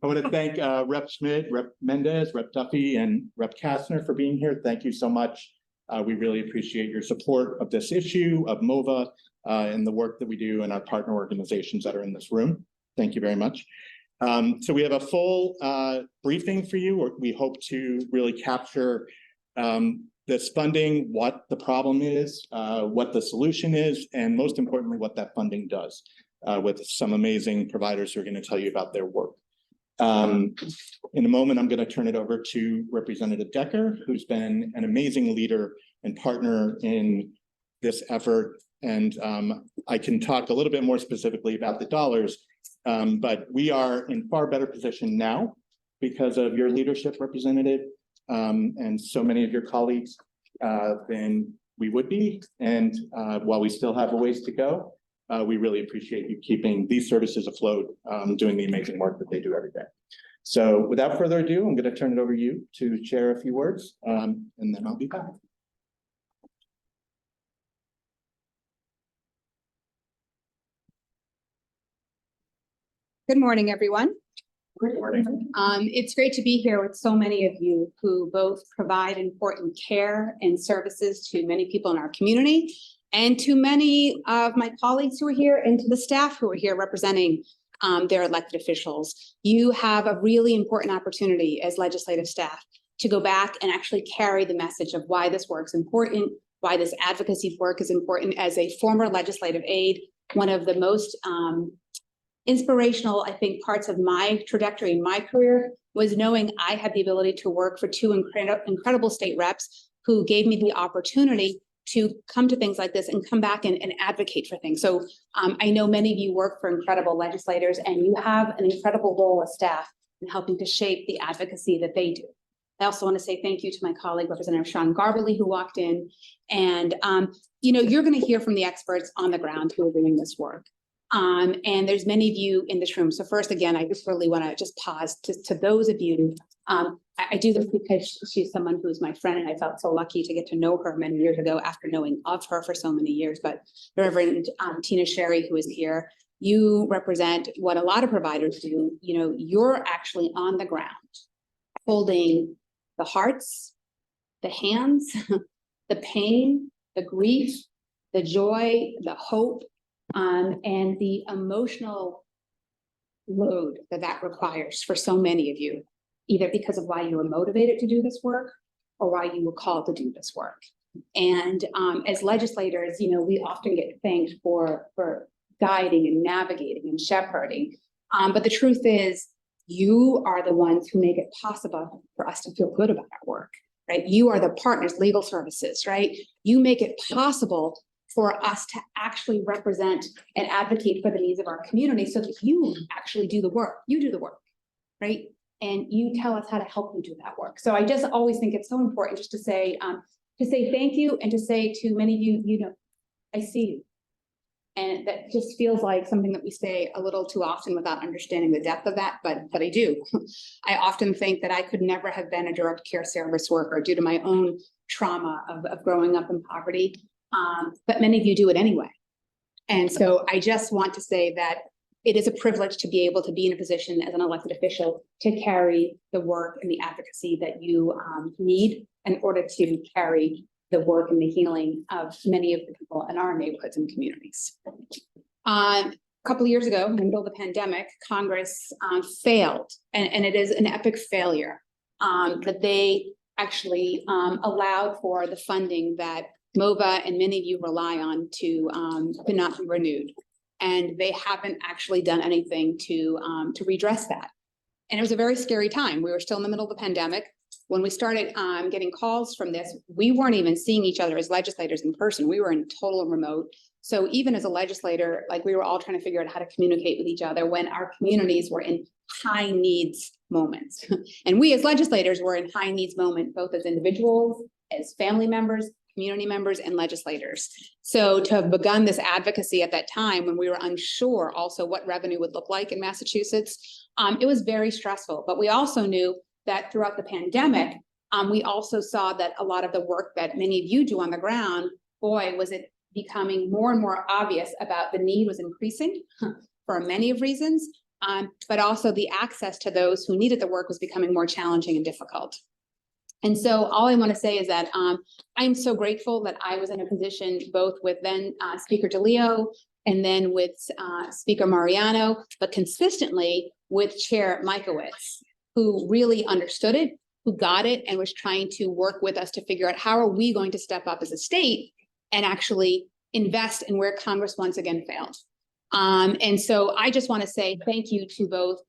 I want to thank Rep. Schmidt, Rep. Mendez, Rep. Duffy, and Rep. Kastner for being here. Thank you so much. We really appreciate your support of this issue, of MOVA, and the work that we do and our partner organizations that are in this room. Thank you very much. So we have a full briefing for you. We hope to really capture this funding, what the problem is, what the solution is, and most importantly, what that funding does, with some amazing providers who are going to tell you about their work. In a moment, I'm going to turn it over to Representative Decker, who's been an amazing leader and partner in this effort. And I can talk a little bit more specifically about the dollars, but we are in far better position now because of your leadership, Representative, and so many of your colleagues than we would be. And while we still have a ways to go, we really appreciate you keeping these services afloat, doing the amazing work that they do every day. So without further ado, I'm going to turn it over to you to share a few words, and then I'll be back. Good morning, everyone. Good morning. It's great to be here with so many of you who both provide important care and services to many people in our community and to many of my colleagues who are here and to the staff who are here representing their elected officials. You have a really important opportunity as legislative staff to go back and actually carry the message of why this work is important, why this advocacy work is important. As a former legislative aide, one of the most inspirational, I think, parts of my trajectory in my career was knowing I had the ability to work for two incredible state reps who gave me the opportunity to come to things like this and come back and advocate for things. So I know many of you work for incredible legislators, and you have an incredible role as staff in helping to shape the advocacy that they do. I also want to say thank you to my colleague, Representative Sean Garberly, who walked in. And, you know, you're going to hear from the experts on the ground who are doing this work. And there's many of you in this room. So first, again, I just really want to just pause to those of you. I do this because she's someone who's my friend, and I felt so lucky to get to know her many years ago after knowing of her for so many years. But Reverend Tina Sherry, who is here, you represent what a lot of providers do. You know, you're actually on the ground holding the hearts, the hands, the pain, the grief, the joy, the hope, and the emotional load that requires for so many of you, either because of why you were motivated to do this work or why you were called to do this work. And as legislators, you know, we often get thanked for guiding and navigating and shepherding. But the truth is, you are the ones who make it possible for us to feel good about our work, right? You are the partners, legal services, right? You make it possible for us to actually represent and advocate for the needs of our community so that you actually do the work. You do the work, right? And you tell us how to help you do that work. So I just always think it's so important just to say thank you, and to say to many of you, you know, I see you. And that just feels like something that we say a little too often without understanding the depth of that, but I do. I often think that I could never have been a direct care service worker due to my own trauma of growing up in poverty. But many of you do it anyway. And so I just want to say that it is a privilege to be able to be in a position as an elected official to carry the work and the advocacy that you need in order to carry the work and the healing of many of the people in our neighborhoods and communities. A couple of years ago, in the middle of the pandemic, Congress failed, and it is an epic failure that they actually allowed for the funding that MOVA and many of you rely on to not be renewed. And they haven't actually done anything to redress that. And it was a very scary time. We were still in the middle of the pandemic. When we started getting calls from this, we weren't even seeing each other as legislators in person. We were in total remote. So even as a legislator, like, we were all trying to figure out how to communicate with each other when our communities were in high needs moments. And we as legislators were in high needs moment, both as individuals, as family members, community members, and legislators. So to have begun this advocacy at that time when we were unsure also what revenue would look like in Massachusetts, it was very stressful. But we also knew that throughout the pandemic, we also saw that a lot of the work that many of you do on the ground, boy, was it becoming more and more obvious about the need was increasing for many of reasons. but also the access to those who needed the work was becoming more challenging and difficult. And so all I want to say is that I'm so grateful that I was in a position both with then Speaker DeLeo and then with Speaker Mariano, but consistently with Chair Mikowitz, who really understood it, who got it, and was trying to work with us to figure out how are we going to step up as a state and actually invest in where Congress once again failed. And so I just want to say thank you to both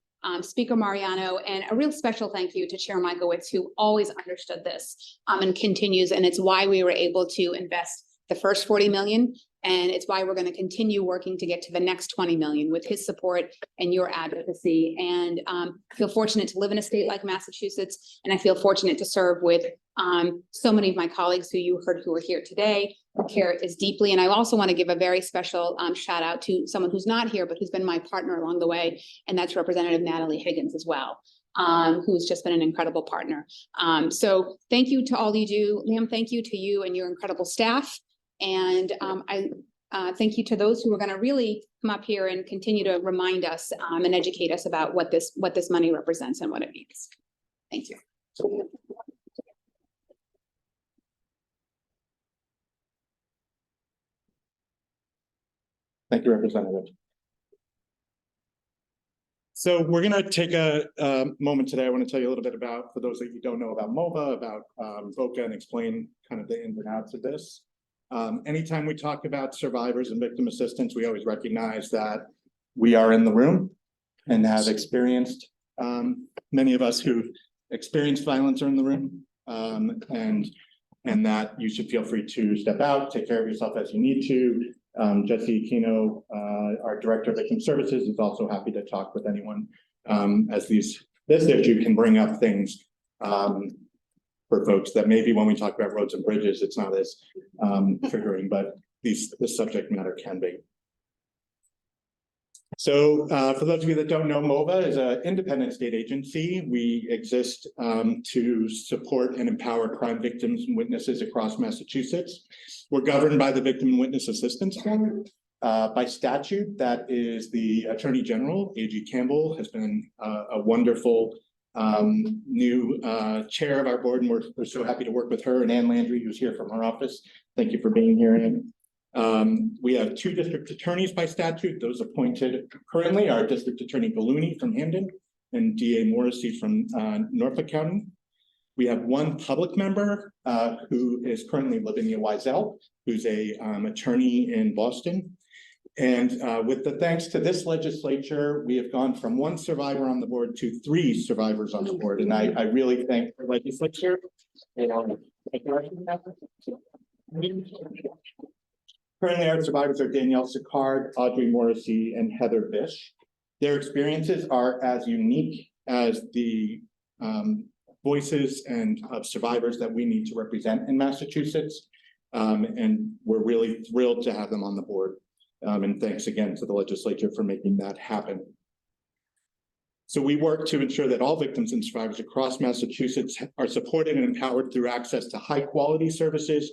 Speaker Mariano, and a real special thank you to Chair Mikowitz, who always understood this and continues. And it's why we were able to invest the first 40 million. And it's why we're going to continue working to get to the next 20 million with his support and your advocacy. And I feel fortunate to live in a state like Massachusetts. And I feel fortunate to serve with so many of my colleagues who you heard who are here today, who care as deeply. And I also want to give a very special shout out to someone who's not here, but who's been my partner along the way. And that's Representative Natalie Higgins as well, who's just been an incredible partner. So thank you to all you do. Liam, thank you to you and your incredible staff. And I thank you to those who are going to really come up here and continue to remind us and educate us about what this money represents and what it means. Thank you. Thank you, Representative. So we're going to take a moment today. I want to tell you a little bit about, for those that you don't know about MOVA, about VOCA, and explain kind of the ins and outs of this. Anytime we talk about survivors and victim assistance, we always recognize that we are in the room and have experienced, many of us who experienced violence are in the room, and that you should feel free to step out, take care of yourself as you need to. Jesse Aquino, our Director of Victim Services, is also happy to talk with anyone as this issue can bring up things for folks that maybe when we talk about roads and bridges, it's not as triggering, but this subject matter can be. So for those of you that don't know, MOVA is an independent state agency. We exist to support and empower crime victims and witnesses across Massachusetts. We're governed by the Victim and Witness Assistance Board. By statute, that is the Attorney General, A.G. Campbell, has been a wonderful new chair of our board, and we're so happy to work with her, and Ann Landry, who's here from our office. Thank you for being here, Ann. We have 2 district attorneys by statute. Those appointed currently are District Attorney Ballooney from Hamden and DA Morrissey from Norfolk County. We have 1 public member who is currently living in Wiesel, who's a attorney in Boston. And with the thanks to this legislature, we have gone from 1 survivor on the board to 3 survivors on the board. And I really thank the legislature. Currently, our survivors are Danielle Sicard, Audrey Morrissey, and Heather Bish. Their experiences are as unique as the voices and of survivors that we need to represent in Massachusetts. And we're really thrilled to have them on the board. And thanks again to the legislature for making that happen. So we work to ensure that all victims and survivors across Massachusetts are supported and empowered through access to high quality services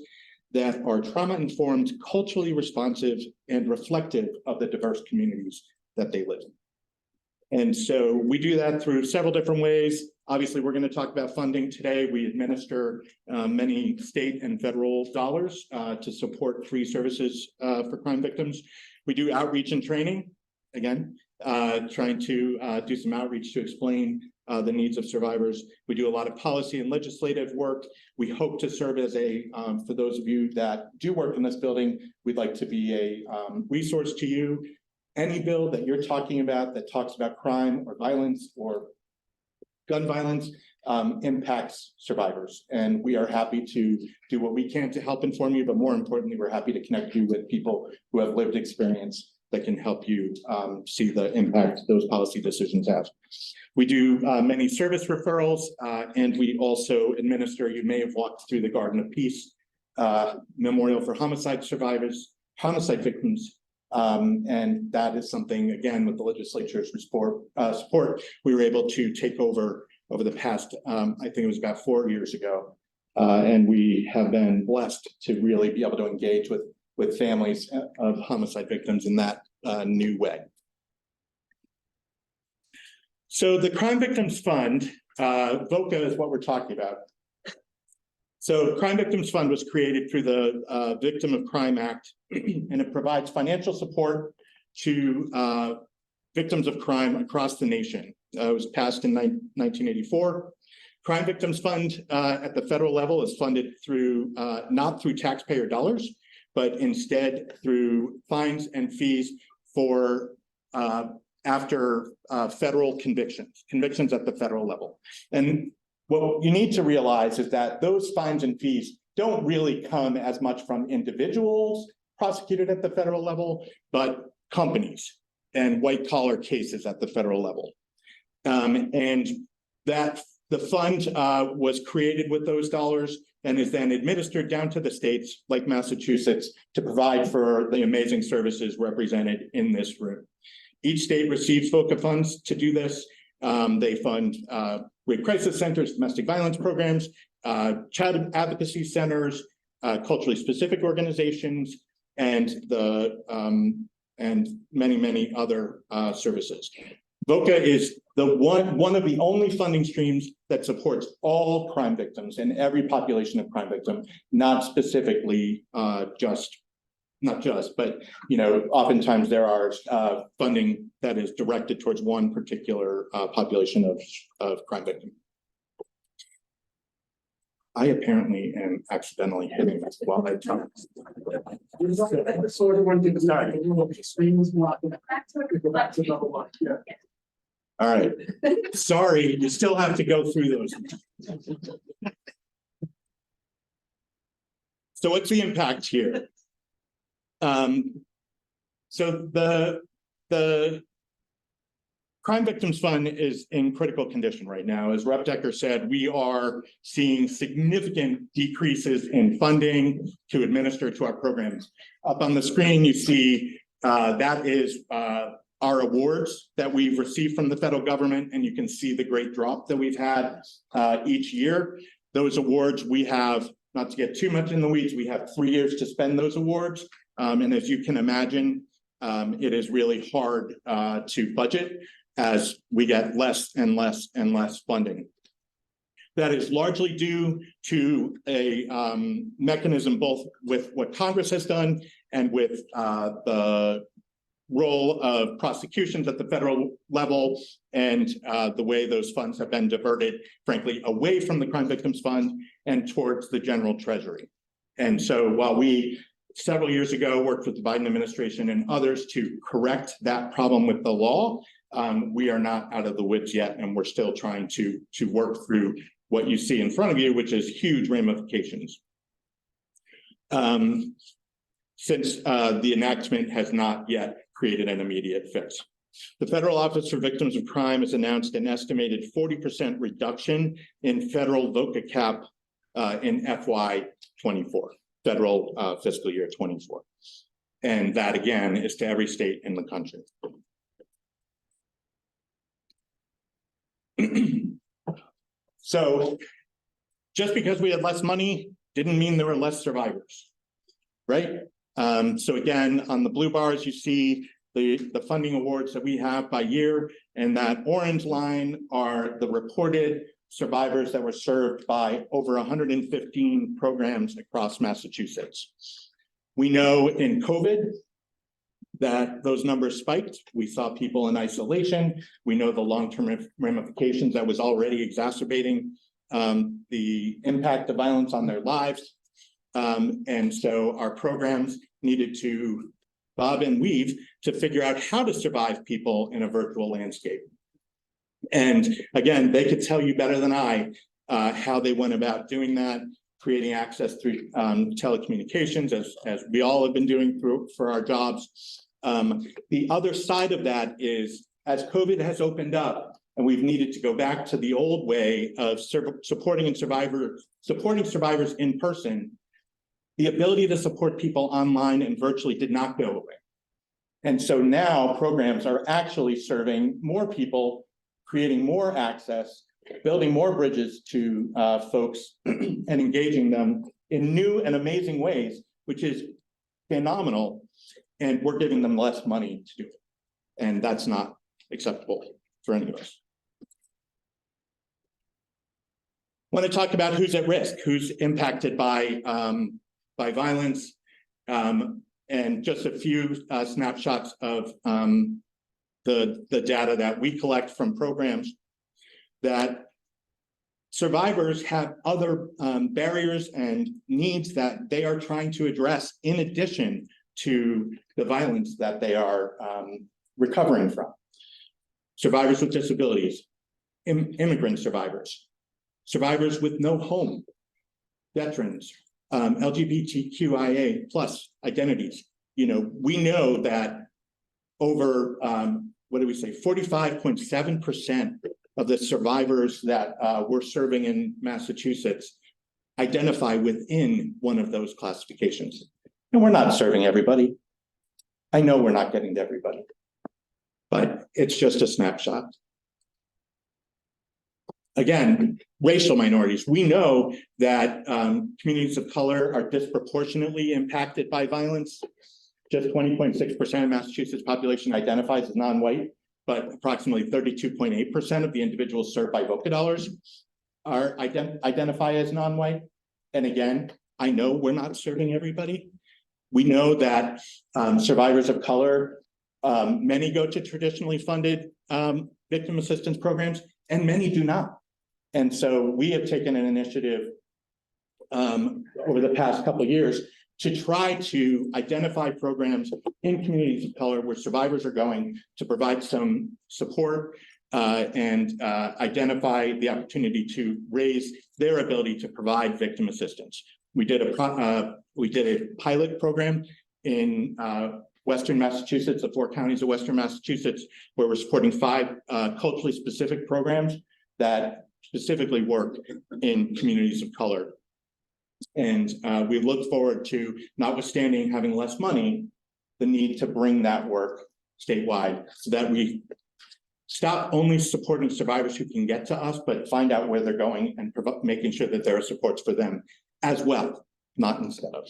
that are trauma-informed, culturally responsive, and reflective of the diverse communities that they live in. And so we do that through several different ways. Obviously, we're going to talk about funding today. We administer many state and federal dollars to support free services for crime victims. We do outreach and training, again, trying to do some outreach to explain the needs of survivors. We do a lot of policy and legislative work. We hope to serve as a, for those of you that do work in this building, we'd like to be a resource to you. Any bill that you're talking about that talks about crime or violence or gun violence impacts survivors. And we are happy to do what we can to help inform you, but more importantly, we're happy to connect you with people who have lived experience that can help you see the impact those policy decisions have. We do many service referrals, and we also administer, you may have walked through the Garden of Peace Memorial for Homicide Survivors, Homicide Victims. And that is something, again, with the legislature's support, we were able to take over the past, I think it was about 4 years ago. And we have been blessed to really be able to engage with families of homicide victims in that new way. So the Crime Victims Fund, VOCA is what we're talking about. So Crime Victims Fund was created through the Victim of Crime Act, and it provides financial support to victims of crime across the nation. It was passed in 1984. Crime Victims Fund at the federal level is funded through, not through taxpayer dollars, but instead through fines and fees for after federal convictions at the federal level. And what you need to realize is that those fines and fees don't really come as much from individuals prosecuted at the federal level, but companies and white collar cases at the federal level. And that the fund was created with those dollars and is then administered down to the states like Massachusetts to provide for the amazing services represented in this room. Each state receives VOCA funds to do this. They fund rape crisis centers, domestic violence programs, child advocacy centers, culturally specific organizations, and many other services. VOCA is one of the only funding streams that supports all crime victims and every population of crime victim, not specifically but oftentimes there are funding that is directed towards one particular population of crime victim. I apparently am accidentally hitting this while I talk. All right. Sorry, you still have to go through those. So what's the impact here? So the Crime Victims Fund is in critical condition right now. As Rep. Decker said, we are seeing significant decreases in funding to administer to our programs. Up on the screen, you see that is our awards that we've received from the federal government, and you can see the great drop that we've had each year. Those awards, we have, not to get too much in the weeds, we have 3 years to spend those awards. And as you can imagine, it is really hard to budget as we get less and less and less funding. That is largely due to a mechanism both with what Congress has done and with the role of prosecutions at the federal level and the way those funds have been diverted, frankly, away from the Crime Victims Fund and towards the general treasury. And so while we several years ago worked with the Biden administration and others to correct that problem with the law, we are not out of the woods yet, and we're still trying to work through what you see in front of you, which is huge ramifications. Since the enactment has not yet created an immediate fix. The Federal Office for Victims of Crime has announced an estimated 40% reduction in federal VOCA cap in FY24, federal fiscal year 24. And that again is to every state in the country. So just because we had less money didn't mean there were less survivors, right? So again, on the blue bars, you see the funding awards that we have by year, and that orange line are the reported survivors that were served by over 115 programs across Massachusetts. We know in COVID that those numbers spiked. We saw people in isolation. We know the long-term ramifications that was already exacerbating the impact of violence on their lives. And so our programs needed to bob and weave to figure out how to survive people in a virtual landscape. And again, they could tell you better than I how they went about doing that, creating access through telecommunications, as we all have been doing for our jobs. The other side of that is, as COVID has opened up and we've needed to go back to the old way of supporting survivors in person, the ability to support people online and virtually did not go away. And so now programs are actually serving more people, creating more access, building more bridges to folks and engaging them in new and amazing ways, which is phenomenal. And we're giving them less money to do it. And that's not acceptable for any of us. Want to talk about who's at risk, who's impacted by violence, and just a few snapshots of the data that we collect from programs. That survivors have other barriers and needs that they are trying to address in addition to the violence that they are recovering from. Survivors with disabilities, immigrant survivors, survivors with no home, veterans, LGBTQIA plus identities. You know, we know that over, 45.7% of the survivors that we're serving in Massachusetts identify within one of those classifications. And we're not serving everybody. I know we're not getting to everybody, but it's just a snapshot. Again, racial minorities. We know that communities of color are disproportionately impacted by violence. Just 20.6% of Massachusetts population identifies as non-white, but approximately 32.8% of the individuals served by VOCA dollars are identify as non-white. And again, I know we're not serving everybody. We know that survivors of color, many go to traditionally funded victim assistance programs, and many do not. And so we have taken an initiative over the past couple of years to try to identify programs in communities of color where survivors are going to provide some support and identify the opportunity to raise their ability to provide victim assistance. We did a pilot program in Western Massachusetts, the 4 counties of Western Massachusetts, where we're supporting 5 culturally specific programs that specifically work in communities of color. And we look forward to, notwithstanding having less money, the need to bring that work statewide so that we stop only supporting survivors who can get to us, but find out where they're going and making sure that there are supports for them as well, not instead of.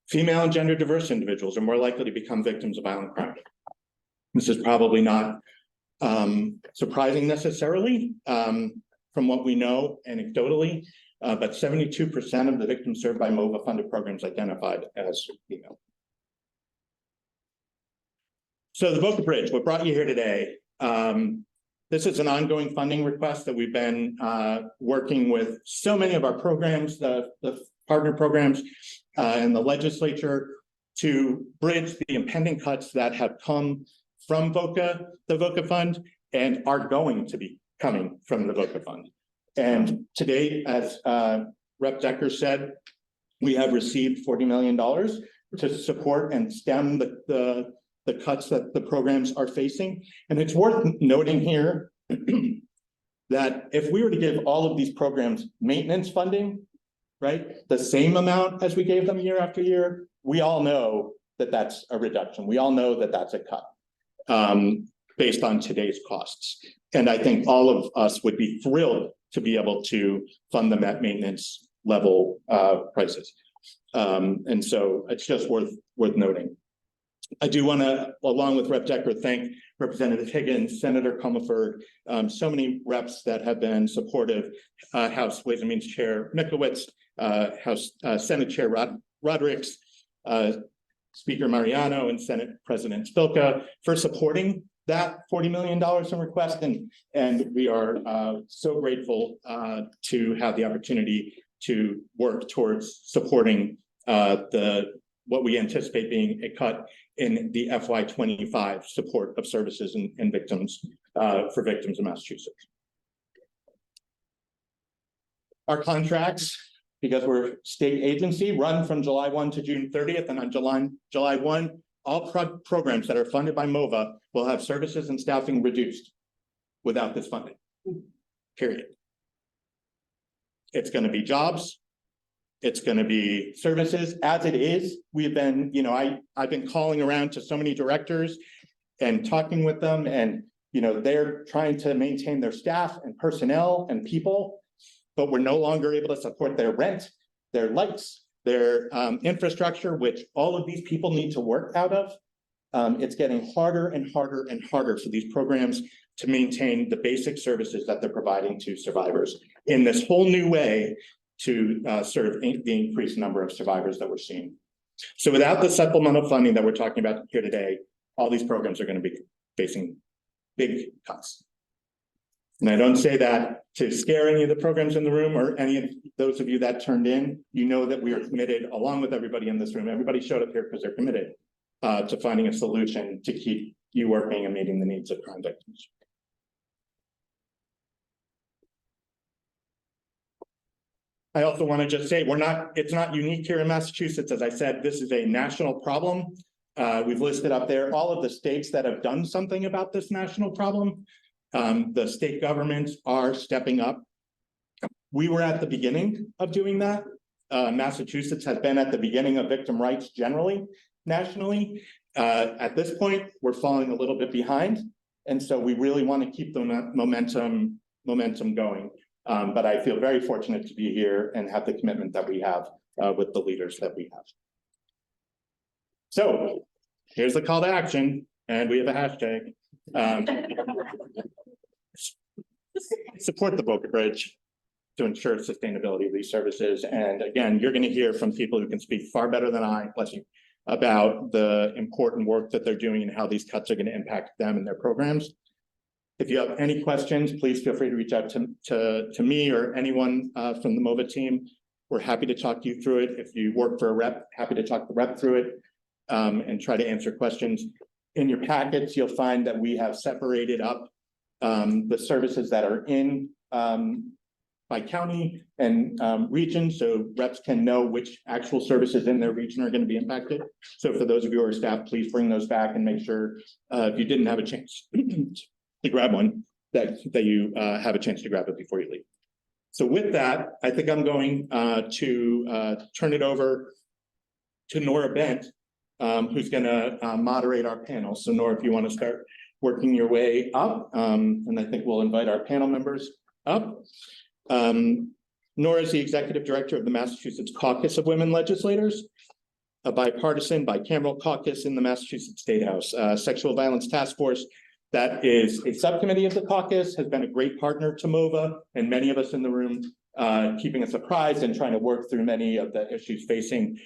Female and gender diverse individuals are more likely to become victims of violent crime. This is probably not surprising necessarily from what we know anecdotally, but 72% of the victims served by MOVA funded programs identified as female. So the VOCA Bridge, what brought you here today? This is an ongoing funding request that we've been working with so many of our programs, the partner programs in the legislature, to bridge the impending cuts that have come from VOCA, the VOCA fund, and are going to be coming from the VOCA fund. And today, as Rep. Decker said, we have received $40 million to support and stem the cuts that the programs are facing. And it's worth noting here that if we were to give all of these programs maintenance funding, right, the same amount as we gave them year after year, we all know that that's a reduction. We all know that that's a cut based on today's costs. And I think all of us would be thrilled to be able to fund them at maintenance level prices. And so it's just worth noting. I do want to, along with Rep. Decker, thank Representative Higgins, Senator Comerford, so many reps that have been supportive, House Ways and Means Chair Mikowitz, Senate Chair Rodericks, Speaker Mariano, and Senate President Spilka for supporting that $40 million in request. And we are so grateful to have the opportunity to work towards supporting what we anticipate being a cut in the FY25 support of services and victims for victims in Massachusetts. Our contracts, because we're state agency, run from July 1 to June 30th, and on July 1, all programs that are funded by MOVA will have services and staffing reduced without this funding, period. It's going to be jobs. It's going to be services. As it is, we've been, I've been calling around to so many directors and talking with them, and, they're trying to maintain their staff and personnel and people, but we're no longer able to support their rent, their lights, their infrastructure, which all of these people need to work out of. It's getting harder and harder and harder for these programs to maintain the basic services that they're providing to survivors in this whole new way to serve the increased number of survivors that we're seeing. So without the supplemental funding that we're talking about here today, all these programs are going to be facing big cuts. And I don't say that to scare any of the programs in the room or any of those of you that turned in. You know that we are committed, along with everybody in this room. Everybody showed up here because they're committed to finding a solution to keep you working and meeting the needs of crime victims. I also want to just say it's not unique here in Massachusetts. As I said, this is a national problem. We've listed up there all of the states that have done something about this national problem. The state governments are stepping up. We were at the beginning of doing that. Massachusetts has been at the beginning of victim rights generally, nationally. At this point, we're falling a little bit behind. And so we really want to keep the momentum going. But I feel very fortunate to be here and have the commitment that we have with the leaders that we have. So here's the call to action, and we have a hashtag. Support the VOCA Bridge to ensure sustainability of these services. And again, you're going to hear from people who can speak far better than I, bless you, about the important work that they're doing and how these cuts are going to impact them and their programs. If you have any questions, please feel free to reach out to me or anyone from the MOVA team. We're happy to talk you through it. If you work for a rep, happy to talk the rep through it and try to answer questions. In your packets, you'll find that we have separated up the services that are in by county and region, so reps can know which actual services in their region are going to be impacted. So for those of you who are staff, please bring those back and make sure if you didn't have a chance to grab one, that you have a chance to grab it before you leave. So with that, I think I'm going to turn it over to Nora Bent, who's going to moderate our panel. So Nora, if you want to start working your way up, and I think we'll invite our panel members up. Nora is the Executive Director of the Massachusetts Caucus of Women Legislators, a bipartisan, bicameral caucus in the Massachusetts State House. Sexual Violence Task Force, that is a subcommittee of the caucus, has been a great partner to MOVA and many of us in the room, keeping us apprised and trying to work through many of the issues facing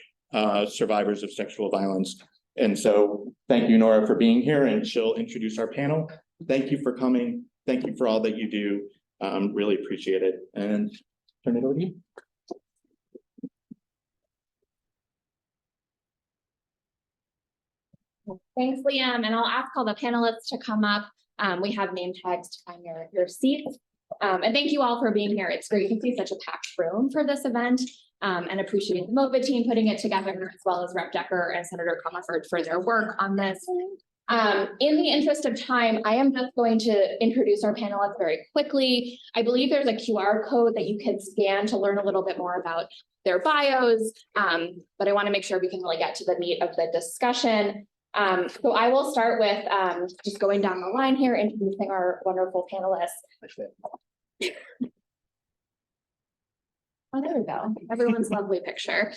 survivors of sexual violence. And so thank you, Nora, for being here, and she'll introduce our panel. Thank you for coming. Thank you for all that you do. Really appreciate it. And turn it over to you. Thanks, Liam. And I'll ask all the panelists to come up. We have name tags to find your seats. And thank you all for being here. It's great to see such a packed room for this event. And appreciate the MOVA team putting it together, as well as Rep. Decker and Senator Comerford for their work on this. In the interest of time, I am just going to introduce our panelists very quickly. I believe there's a QR code that you can scan to learn a little bit more about their bios, but I want to make sure we can really get to the meat of the discussion. So I will start with just going down the line here, introducing our wonderful panelists. Oh, there we go. Everyone's lovely picture.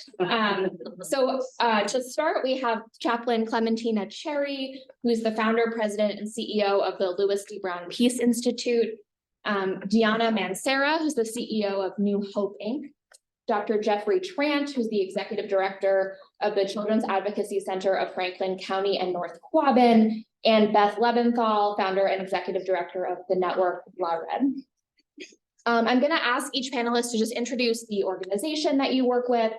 So to start, we have Chaplain Clementina Cherry, who's the founder, president, and CEO of the Louis D. Brown Peace Institute. Diana Mancera, who's the CEO of New Hope, Inc. Dr. Jeffrey Trant, who's the executive director of the Children's Advocacy Center of Franklin County and North Quabbin, and Beth Leventhal, founder and executive director of the network La Red. I'm going to ask each panelist to just introduce the organization that you work with,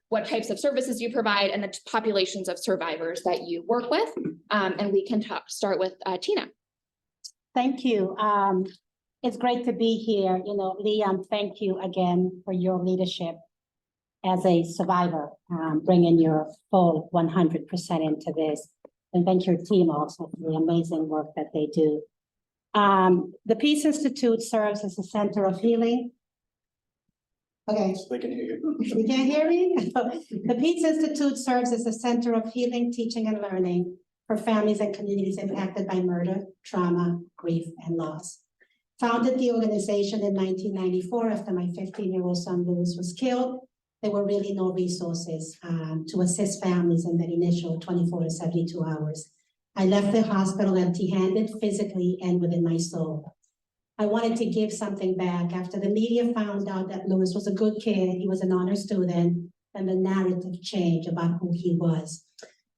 what types of services you provide, and the populations of survivors that you work with. And we can start with Tina. Thank you. It's great to be here. You know, Liam, thank you again for your leadership as a survivor, bringing your full 100% into this. And thank your team also for the amazing work that they do. The Peace Institute serves as a center of healing. Okay. They can hear you. You can't hear me? The Peace Institute serves as a center of healing, teaching, and learning for families and communities impacted by murder, trauma, grief, and loss. Founded the organization in 1994 after my 15-year-old son Louis was killed. There were really no resources to assist families in that initial 24 to 72 hours. I left the hospital empty-handed physically and within my soul. I wanted to give something back after the media found out that Louis was a good kid, he was an honor student, and the narrative changed about who he was.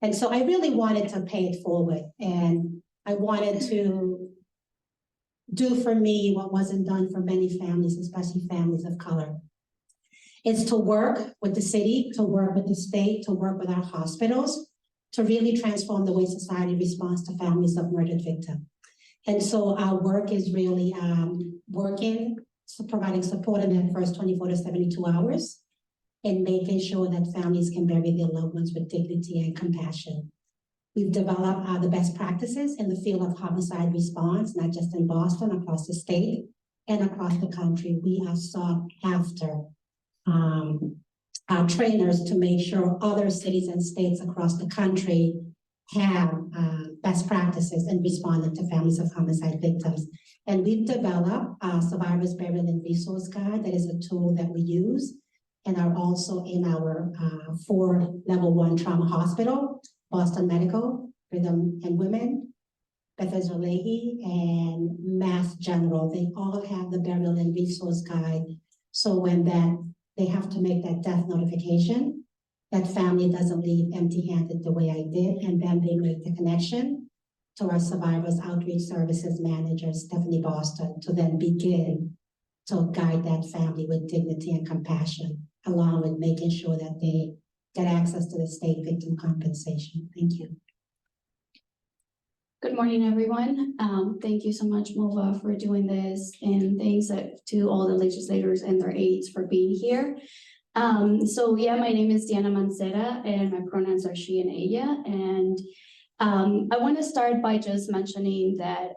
And so I really wanted to pay it forward, and I wanted to do for me what wasn't done for many families, especially families of color. It's to work with the city, to work with the state, to work with our hospitals, to really transform the way society responds to families of murdered victims. And so our work is really providing support in the first 24 to 72 hours and making sure that families can bury their loved ones with dignity and compassion. We've developed the best practices in the field of homicide response, not just in Boston, across the state and across the country. We are sought after our trainers to make sure other cities and states across the country have best practices in responding to families of homicide victims. And we've developed a Survivors Burial and Resource Guide that is a tool that we use and are also in our 4 level 1 trauma hospital, Boston Medical, Rhythm and Women, Bethesda Leahy, and Mass General. They all have the Burial and Resource Guide. So when they have to make that death notification, that family doesn't leave empty-handed the way I did, and then they make the connection to our Survivors Outreach Services Manager, Stephanie Boston, to then begin to guide that family with dignity and compassion, along with making sure that they get access to the state victim compensation. Thank you. Good morning, everyone. Thank you so much, MOVA, for doing this, and thanks to all the legislators and their aides for being here. So yeah, my name is Diana Mancera, and my pronouns are she and ella. And I want to start by just mentioning that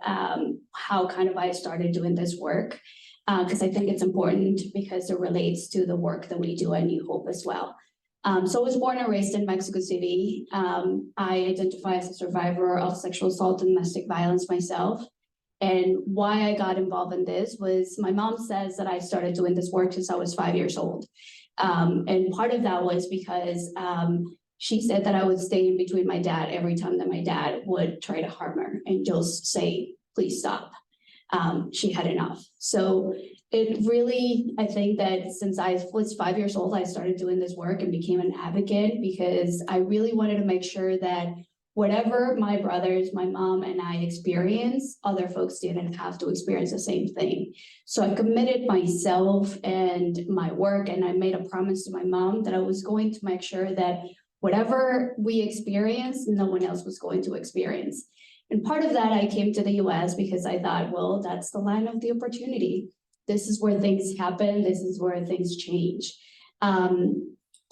how kind of I started doing this work, because I think it's important because it relates to the work that we do at New Hope as well. So I was born and raised in Mexico City. I identify as a survivor of sexual assault and domestic violence myself. And why I got involved in this was my mom says that I started doing this work since I was 5 years old. And part of that was because she said that I would stay in between my dad every time that my dad would try to harm her and just say, please stop. She had enough. So it really, I think that since I was 5 years old, I started doing this work and became an advocate because I really wanted to make sure that whatever my brothers, my mom, and I experienced, other folks didn't have to experience the same thing. So I committed myself and my work, and I made a promise to my mom that I was going to make sure that whatever we experienced, no one else was going to experience. And part of that, I came to the US because I thought, well, that's the land of the opportunity. This is where things happen. This is where things change.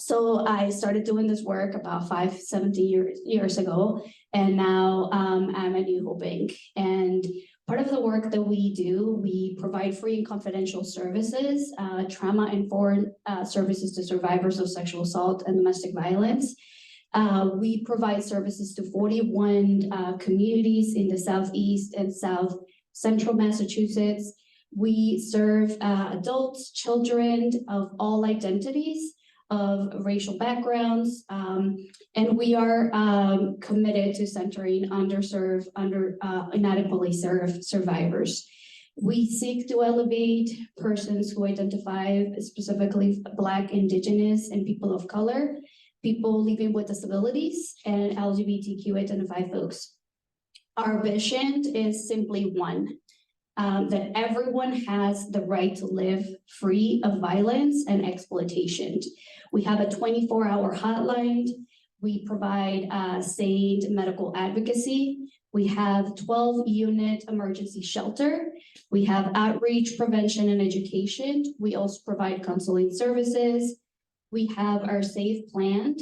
So I started doing this work about 70 years ago, and now I'm at New Hope Inc. And part of the work that we do, we provide free and confidential services, trauma-informed services to survivors of sexual assault and domestic violence. We provide services to 41 communities in the Southeast and South Central Massachusetts. We serve adults, children of all identities, of racial backgrounds, and we are committed to centering underserved, inadequately served survivors. We seek to elevate persons who identify specifically Black, Indigenous, and people of color, people living with disabilities, and LGBTQ identified folks. Our vision is simply one, that everyone has the right to live free of violence and exploitation. We have a 24-hour hotline. We provide SANE medical advocacy. We have 12-unit emergency shelter. We have outreach, prevention, and education. We also provide counseling services. We have our SAFE plan,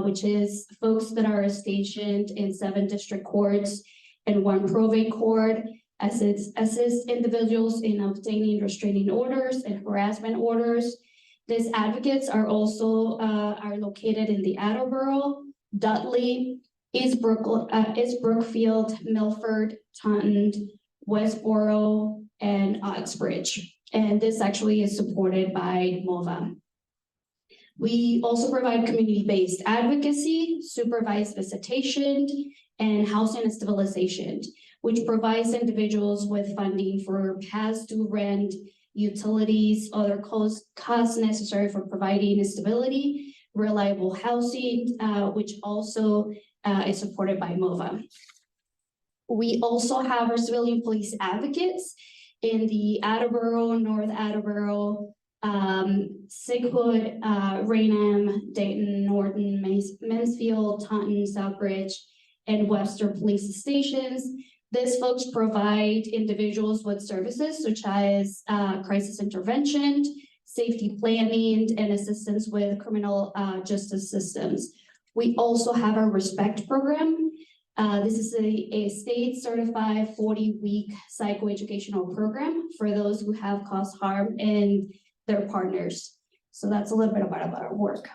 which is folks that are stationed in 7 district courts and 1 probate court, assist individuals in obtaining restraining orders and harassment orders. These advocates are also are located in the Attleboro, Dudley, East Brookfield, Milford, Taunton, Westboro, and Oxbridge. And this actually is supported by MOVA. We also provide community-based advocacy, supervised visitation, and housing and stabilization, which provides individuals with funding for past due rent, utilities, other costs necessary for providing stability, reliable housing, which also is supported by MOVA. We also have our civilian police advocates in the Attleboro, North Attleboro, Sigwood, Raynham, Dayton, Norton, Mansfield, Taunton, Southbridge, and Webster police stations. These folks provide individuals with services such as crisis intervention, safety planning, and assistance with criminal justice systems. We also have our RESPECT program. This is a state certified 40-week psychoeducational program for those who have caused harm in their partners. So that's a little bit about our work.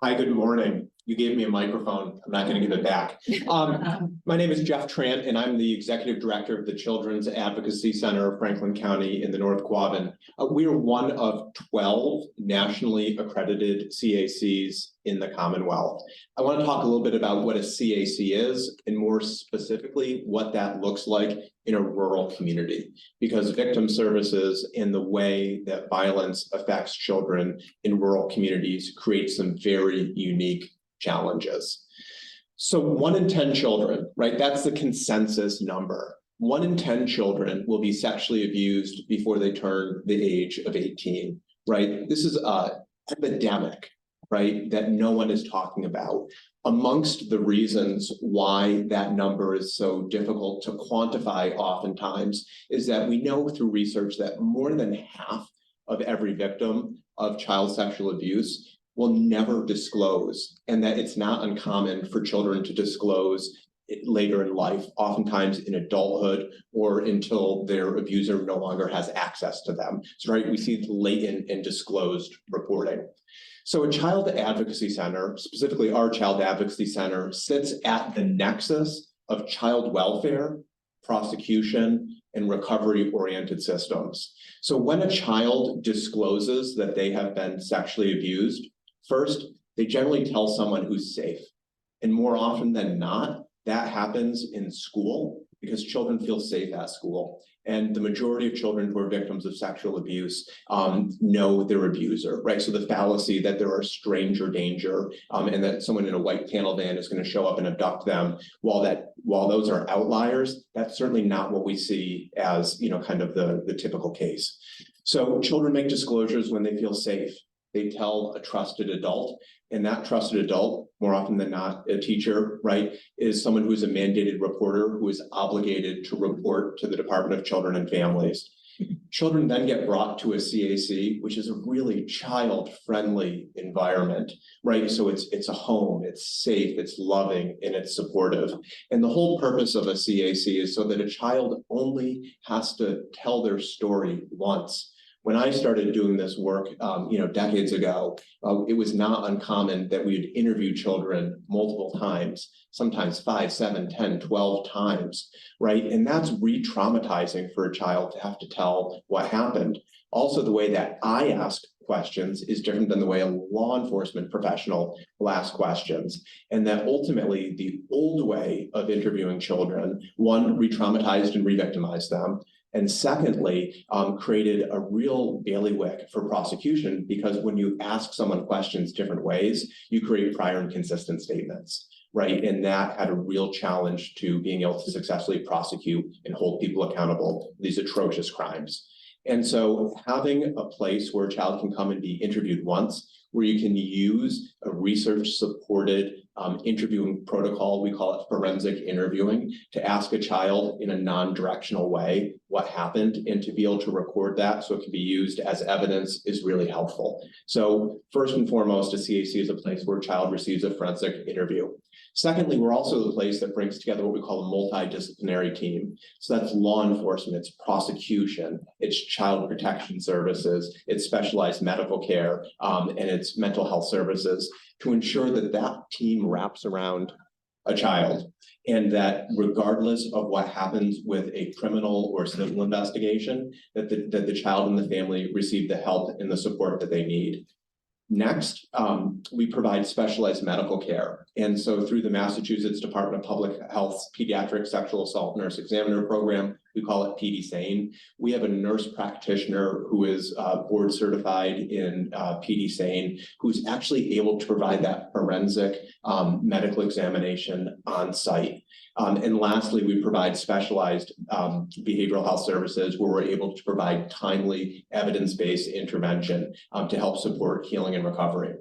Hi, good morning. You gave me a microphone. I'm not going to give it back. My name is Jeff Trant, and I'm the Executive Director of the Children's Advocacy Center of Franklin County in the North Quadrant. We are one of 12 nationally accredited CACs in the Commonwealth. I want to talk a little bit about what a CAC is, and more specifically, what that looks like in a rural community, because victim services and the way that violence affects children in rural communities creates some very unique challenges. So 1 in 10 children, right? That's the consensus number. 1 in 10 children will be sexually abused before they turn the age of 18, right? This is an epidemic, right, that no one is talking about. Amongst the reasons why that number is so difficult to quantify oftentimes is that we know through research that more than half of every victim of child sexual abuse will never disclose, and that it's not uncommon for children to disclose later in life, oftentimes in adulthood or until their abuser no longer has access to them. So, right, we see latent and disclosed reporting. So a child advocacy center, specifically our child advocacy center, sits at the nexus of child welfare, prosecution, and recovery-oriented systems. So when a child discloses that they have been sexually abused, first, they generally tell someone who's safe. And more often than not, that happens in school because children feel safe at school. And the majority of children who are victims of sexual abuse know their abuser, right? So the fallacy that there are stranger danger and that someone in a white panel van is going to show up and abduct them, while those are outliers, that's certainly not what we see as, kind of the typical case. So children make disclosures when they feel safe. They tell a trusted adult, and that trusted adult, more often than not, a teacher, right, is someone who's a mandated reporter who is obligated to report to the Department of Children and Families. Children then get brought to a CAC, which is a really child-friendly environment, right? So it's a home, it's safe, it's loving, and it's supportive. And the whole purpose of a CAC is so that a child only has to tell their story once. When I started doing this work, decades ago, it was not uncommon that we would interview children multiple times, sometimes 5, 7, 10, 12 times, right? And that's re-traumatizing for a child to have to tell what happened. Also, the way that I ask questions is different than the way a law enforcement professional will ask questions. And that ultimately the old way of interviewing children, one, re-traumatized and re-victimized them, and secondly, created a real bailiwick for prosecution, because when you ask someone questions different ways, you create prior and consistent statements, right? And that had a real challenge to being able to successfully prosecute and hold people accountable for these atrocious crimes. And so having a place where a child can come and be interviewed once, where you can use a research-supported interviewing protocol, we call it forensic interviewing, to ask a child in a non-directional way what happened, and to be able to record that so it can be used as evidence is really helpful. So first and foremost, a CAC is a place where a child receives a forensic interview. Secondly, we're also the place that brings together what we call a multidisciplinary team. So that's law enforcement, it's prosecution, it's child protection services, it's specialized medical care, and it's mental health services, to ensure that that team wraps around a child, and that regardless of what happens with a criminal or civil investigation, that the child and the family receive the help and the support that they need. Next, we provide specialized medical care. And so through the Massachusetts Department of Public Health's Pediatric Sexual Assault Nurse Examiner Program, we call it PD SANE. We have a nurse practitioner who is board certified in PD SANE, who's actually able to provide that forensic medical examination on site. And lastly, we provide specialized behavioral health services where we're able to provide timely evidence-based intervention to help support healing and recovery.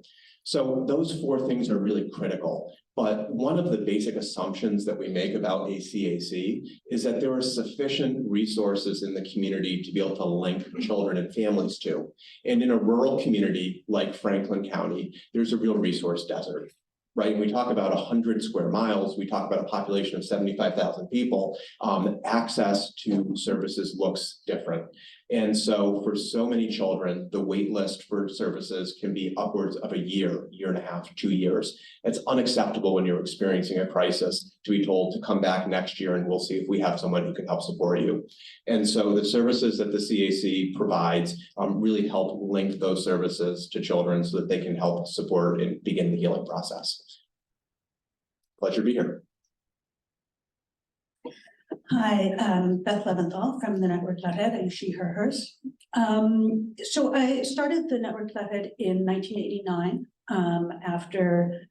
So those four things are really critical. But one of the basic assumptions that we make about ACAC is that there are sufficient resources in the community to be able to link children and families to. And in a rural community like Franklin County, there's a real resource desert. Right? We talk about 100 square miles. We talk about a population of 75,000 people. Access to services looks different. And so for so many children, the wait list for services can be upwards of a year, year and a half, 2 years. It's unacceptable when you're experiencing a crisis to be told to come back next year and we'll see if we have someone who can help support you. And so the services that the CAC provides really help link those services to children so that they can help support and begin the healing process. Pleasure to be here. Hi, Beth Leventhal from the Network Flathead, and she, her, hers. So I started the Network Flathead in 1989 after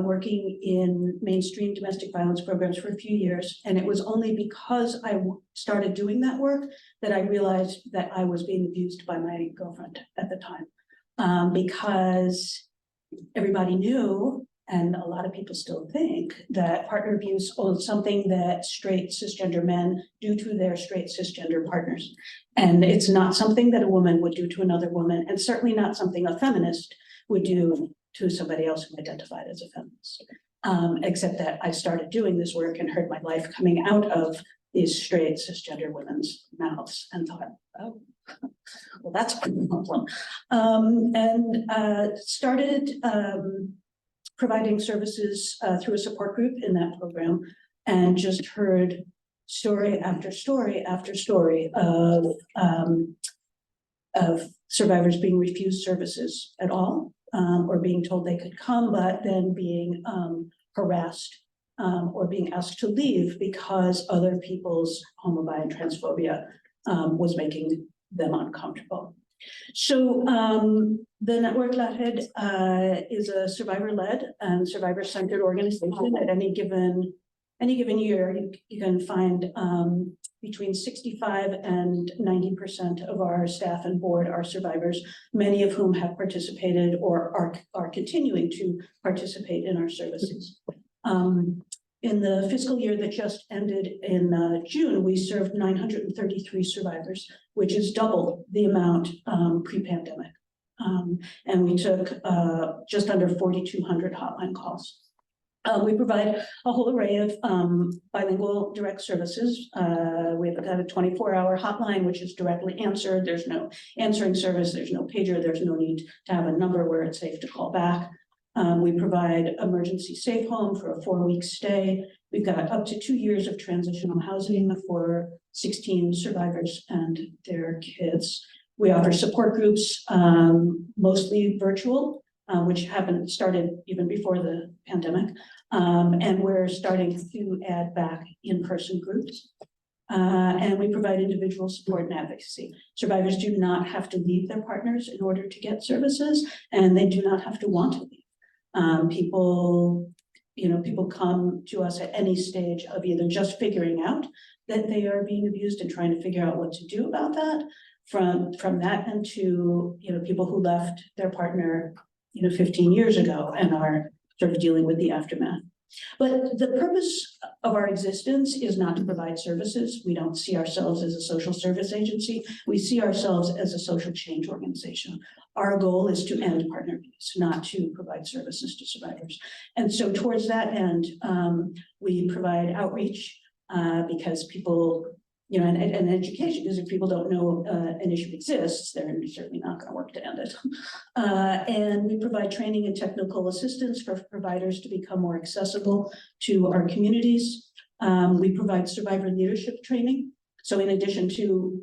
working in mainstream domestic violence programs for a few years. And it was only because I started doing that work that I realized that I was being abused by my girlfriend at the time. Because everybody knew, and a lot of people still think, that partner abuse was something that straight cisgender men do to their straight cisgender partners. And it's not something that a woman would do to another woman, and certainly not something a feminist would do to somebody else who identified as a feminist. Except that I started doing this work and heard my life coming out of these straight cisgender women's mouths and thought, oh, well, that's a problem. And started providing services through a support group in that program, and just heard story after story after story of survivors being refused services at all, or being told they could come, but then being harassed or being asked to leave because other people's homophobia and transphobia was making them uncomfortable. So the Network Flathead is a survivor-led and survivor-centered organization. At any given year, you can find between 65 and 90% of our staff and board are survivors, many of whom have participated or are continuing to participate in our services. In the fiscal year that just ended in June, we served 933 survivors, which is double the amount pre-pandemic. And we took just under 4,200 hotline calls. We provide a whole array of bilingual direct services. We have a 24-hour hotline, which is directly answered. There's no answering service. There's no pager. There's no need to have a number where it's safe to call back. We provide emergency safe home for a 4-week stay. We've got up to 2 years of transitional housing for 16 survivors and their kids. We offer support groups, mostly virtual, which haven't started even before the pandemic. And we're starting to add back in-person groups. And we provide individual support and advocacy. Survivors do not have to leave their partners in order to get services, and they do not have to want to leave. People come to us at any stage of either just figuring out that they are being abused and trying to figure out what to do about that, from that, and to people who left their partner 15 years ago and are sort of dealing with the aftermath. But the purpose of our existence is not to provide services. We don't see ourselves as a social service agency. We see ourselves as a social change organization. Our goal is to end partner abuse, not to provide services to survivors. And so towards that end, we provide outreach because people, and education, because if people don't know an issue exists, they're certainly not going to work to end it. And we provide training and technical assistance for providers to become more accessible to our communities. We provide survivor leadership training So in addition to,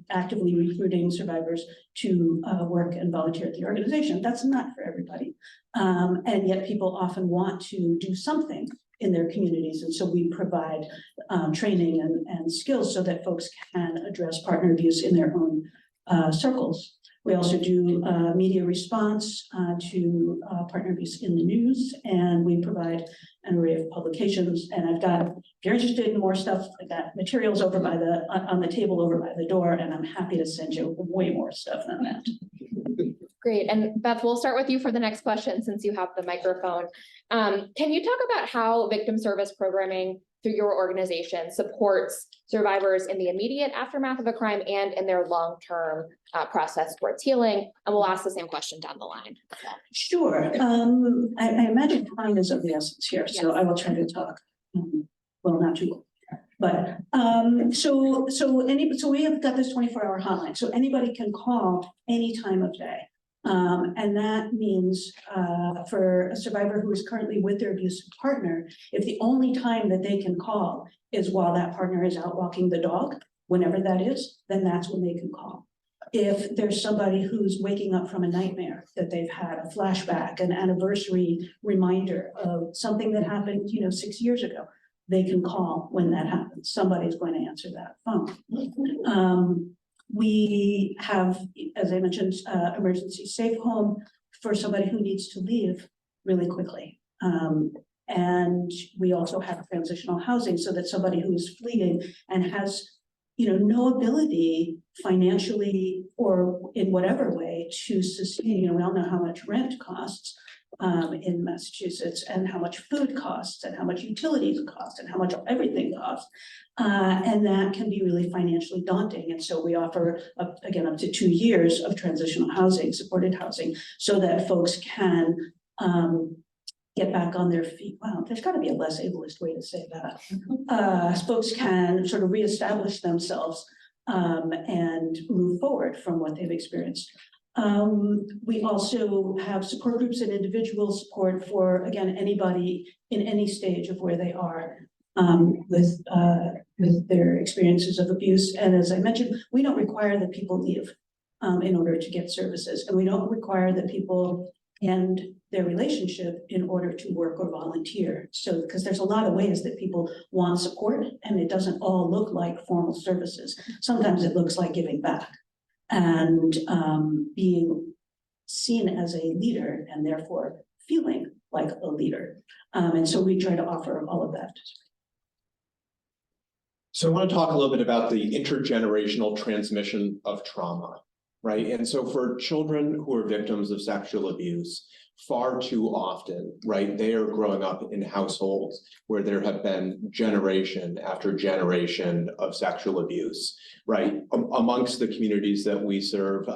actively recruiting survivors to work and volunteer at the organization, that's not for everybody. And yet people often want to do something in their communities. And so we provide training and skills so that folks can address partner abuse in their own circles. We also do media response to partner abuse in the news, and we provide an array of publications. And I've got, if you're interested in more stuff, I've got materials over by on the table over by the door, and I'm happy to send you way more stuff than that. Great. And Beth, we'll start with you for the next question since you have the microphone. Can you talk about how victim service programming through your organization supports survivors in the immediate aftermath of a crime and in their long-term process towards healing? And we'll ask the same question down the line. Sure. I imagine time is of the essence here, so I will try to talk. Well, not too long. But so we have got this 24-hour hotline, so anybody can call any time of day. And that means for a survivor who is currently with their abusive partner, if the only time that they can call is while that partner is out walking the dog, whenever that is, then that's when they can call. If there's somebody who's waking up from a nightmare that they've had, a flashback, an anniversary reminder of something that happened, 6 years ago, they can call when that happens. Somebody's going to answer that phone. We have, as I mentioned, emergency safe home for somebody who needs to leave really quickly. And we also have transitional housing so that somebody who is fleeing and has, no ability financially or in whatever way to sustain, we all know how much rent costs in Massachusetts, and how much food costs, and how much utilities cost, and how much everything costs. And that can be really financially daunting. And so we offer, again, up to 2 years of transitional housing, supported housing, so that folks can get back on their feet. Wow, there's got to be a less ableist way to say that. Folks can sort of reestablish themselves and move forward from what they've experienced. We also have support groups and individual support for, again, anybody in any stage of where they are with their experiences of abuse. And as I mentioned, we don't require that people leave in order to get services, and we don't require that people end their relationship in order to work or volunteer. So, because there's a lot of ways that people want support, and it doesn't all look like formal services. Sometimes it looks like giving back and being seen as a leader, and therefore feeling like a leader. And so we try to offer all of that. So I want to talk a little bit about the intergenerational transmission of trauma, right? And so for children who are victims of sexual abuse, far too often, right, they are growing up in households where there have been generation after generation of sexual abuse, right? Amongst the communities that we serve